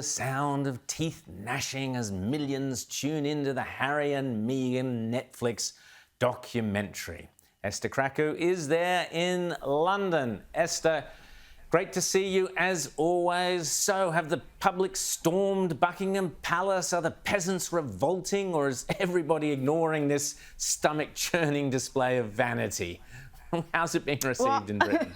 The sound of teeth gnashing as millions tune into the Harry and Meghan Netflix documentary. Esther Krakue is there in London. Esther, great to see you as always. So, have the public stormed Buckingham Palace? Are the peasants revolting, or is everybody ignoring this stomach-churning display of vanity? How's it being received in Britain?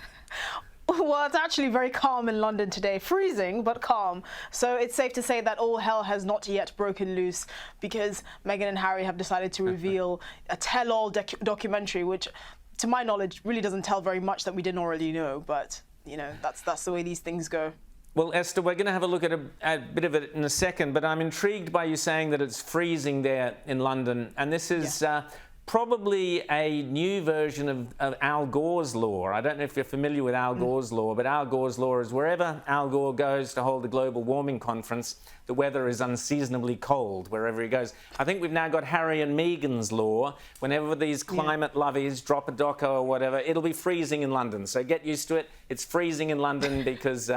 Well, it's actually very calm in London today. Freezing, but calm. So it's safe to say that all hell has not yet broken loose, because Meghan and Harry have decided to reveal a tell-all documentary, which, to my knowledge, really doesn't tell very much that we didn't already know. But, you know, that's the way these things go. Well, Esther, we're going to have a look at a bit of it in a second, but I'm intrigued by you saying that it's freezing there in London. And this is... probably a new version of Al Gore's law. I don't know if you're familiar with Al Gore's law, but Al Gore's law is wherever Al Gore goes to hold the global warming conference, the weather is unseasonably cold wherever he goes. I think we've now got Harry and Meghan's law. Whenever these climate lovies drop a doco or whatever, it'll be freezing in London. So get used to it. It's freezing in London because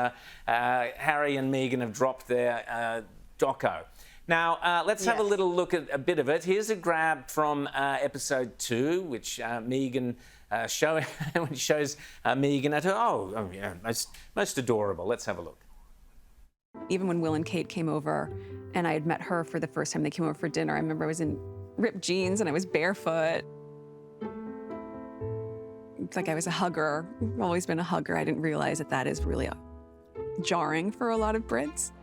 Harry and Meghan have dropped their doco. Now, let's have a little look at a bit of it. Here's a grab from episode 2, which Meghan shows Meghan at her. Most adorable. Let's have a look. Even when Will and Kate came over and I had met her for the first time they came over for dinner, I remember I was in ripped jeans and I was barefoot. It's like I was a hugger. I've always been a hugger. I didn't realize that that is really jarring for a lot of Brits.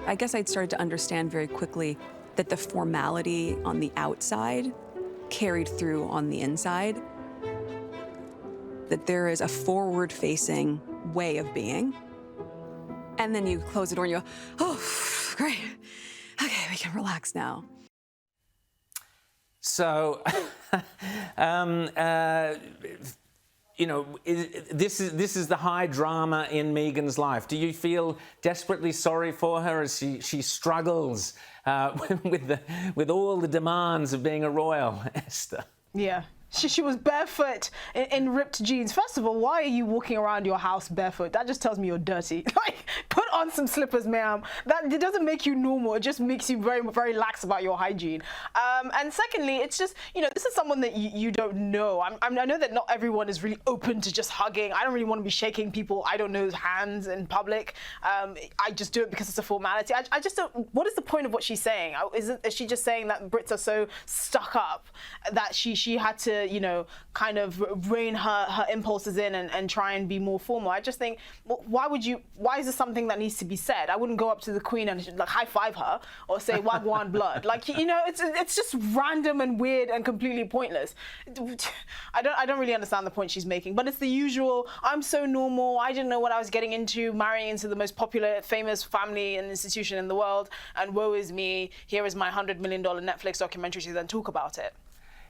I guess I'd started to understand very quickly that the formality on the outside carried through on the inside. That there is a forward-facing way of being. And then you close the door and you go, oh, great. Okay, we can relax now. So, you know, this is the high drama in Meghan's life. Do you feel desperately sorry for her as she struggles with all the demands of being a royal, Esther? Yeah. She was barefoot in ripped jeans. First of all, why are you walking around your house barefoot? That just tells me you're dirty. Like, put on some slippers, ma'am. It doesn't make you normal. It just makes you very, very lax about your hygiene. And secondly, it's just, you know, this is someone that you don't know. I know that not everyone is really open to just hugging. I don't really want to be shaking people I don't know's hands in public. I just do it because it's a formality. I just don't. What is the point of what she's saying? Is she just saying that Brits are so stuck up that she had to, you know, kind of rein her impulses in and try and be more formal? I just think, why is this something that needs to be said? I wouldn't go up to the Queen and like high five her or say Wagwan blood. Like, you know, it's just random and weird and completely pointless. I don't really understand the point she's making, but it's the usual, I'm so normal, I didn't know what I was getting into, marrying into the most popular, famous family and institution in the world, and woe is me, here is my $100 million Netflix documentary to then talk about it.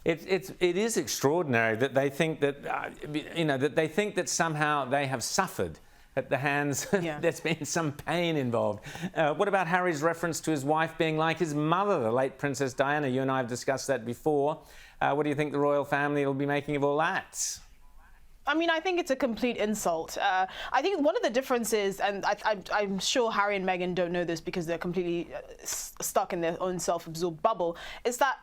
It is extraordinary that they think that, you know, that they think that somehow they have suffered at the hands, there's been some pain involved. What about Harry's reference to his wife being like his mother, the late Princess Diana? You and I have discussed that before. What do you think the royal family will be making of all that? I mean, I think it's a complete insult. I think one of the differences, and I'm sure Harry and Meghan don't know this because they're completely stuck in their own self-absorbed bubble, is that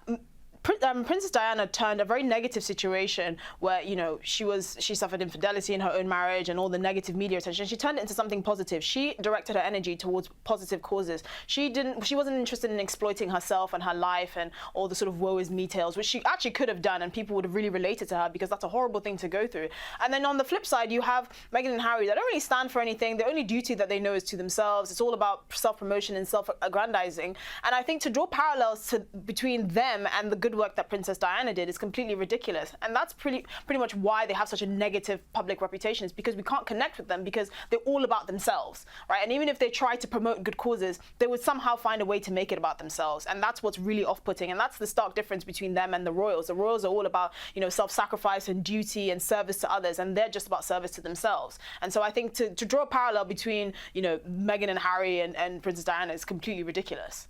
Princess Diana turned a very negative situation where, you know, she suffered infidelity in her own marriage and all the negative media attention. She turned it into something positive. She directed her energy towards positive causes. She wasn't interested in exploiting herself and her life and all the sort of woe is me tales, which she actually could have done, and people would have really related to her because that's a horrible thing to go through. And then on the flip side, you have Meghan and Harry that don't really stand for anything. The only duty that they know is to themselves. It's all about self-promotion and self-aggrandizing. And I think to draw parallels between them and the good work that Princess Diana did is completely ridiculous. And that's pretty much why they have such a negative public reputation, is because we can't connect with them because they're all about themselves, right? And even if they try to promote good causes, they would somehow find a way to make it about themselves. And that's what's really off-putting. And that's the stark difference between them and the royals. The royals are all about, you know, self-sacrifice and duty and service to others, and they're just about service to themselves. And so I think to draw a parallel between, you know, Meghan and Harry and Princess Diana is completely ridiculous.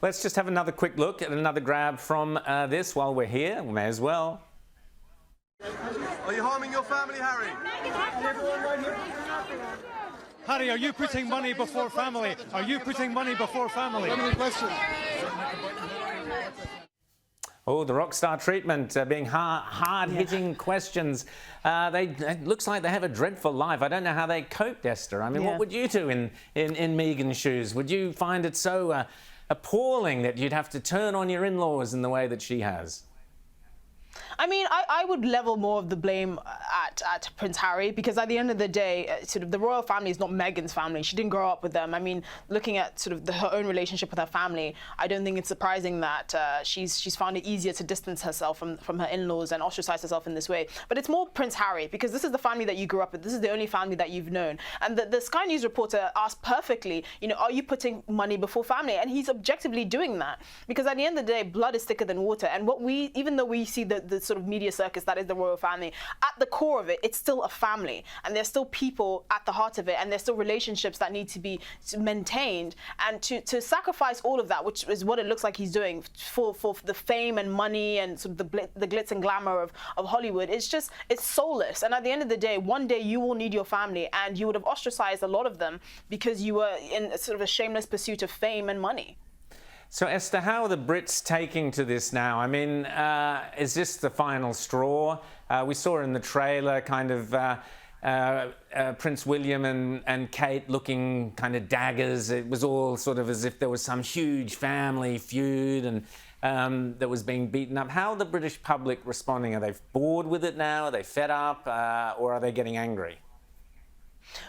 Let's just have another quick look at another grab from this while we're here. We may as well. Are you harming your family, Harry? Harry, are you putting money before family? Are you putting money before family? Question. Oh, the rock star treatment, being hard-hitting questions. It looks like they have a dreadful life. I don't know how they coped, Esther. I mean, what would you do in Meghan's shoes? Would you find it so appalling that you'd have to turn on your in-laws in the way that she has? I mean, I would level more of the blame at Prince Harry, because at the end of the day, sort of the royal family is not Meghan's family. She didn't grow up with them. I mean, looking at sort of her own relationship with her family, I don't think it's surprising that she's found it easier to distance herself from her in-laws and ostracize herself in this way. But it's more Prince Harry, because this is the family that you grew up with. This is the only family that you've known. And the Sky News reporter asked perfectly, you know, are you putting money before family? And he's objectively doing that, because at the end of the day, blood is thicker than water. And even though we see the sort of media circus that is the royal family, at the core of it, it's still a family, and there's still people at the heart of it, and there's still relationships that need to be maintained. And to sacrifice all of that, which is what it looks like he's doing for the fame and money and sort of the glitz and glamour of Hollywood, it's soulless. And at the end of the day, one day you will need your family, and you would have ostracized a lot of them because you were in sort of a shameless pursuit of fame and money. So, Esther, how are the Brits taking to this now? I mean, is this the final straw? We saw in the trailer kind of Prince William and Kate looking kind of daggers. It was all sort of as if there was some huge family feud and that was being beaten up. How are the British public responding? Are they bored with it now? Are they fed up? Or are they getting angry?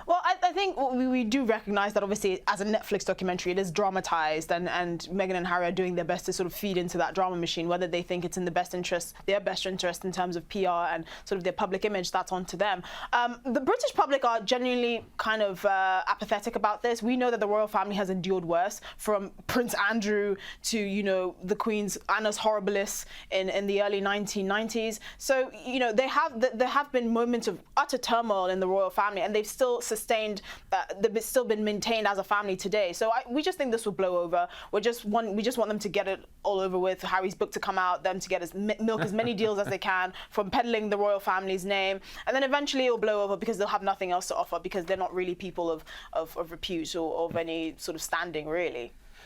Well, I think we do recognise that obviously as a Netflix documentary, it is dramatised, and Meghan and Harry are doing their best to sort of feed into that drama machine. Whether they think it's in their best interest in terms of PR and sort of their public image, that's on to them. The British public are genuinely kind of apathetic about this. We know that the royal family has endured worse, from Prince Andrew to, you know, the Queen's Annus Horribilis in the early 1990s. So, you know, there have been moments of utter turmoil in the royal family, and they've still sustained, they've still been maintained as a family today. So we just think this will blow over. We just want them to get it all over with. Harry's book to come out, them to get milk as many deals as they can from peddling the royal family's name, and then eventually it'll blow over because they'll have nothing else to offer, because they're not really people of repute or of any sort of standing, really.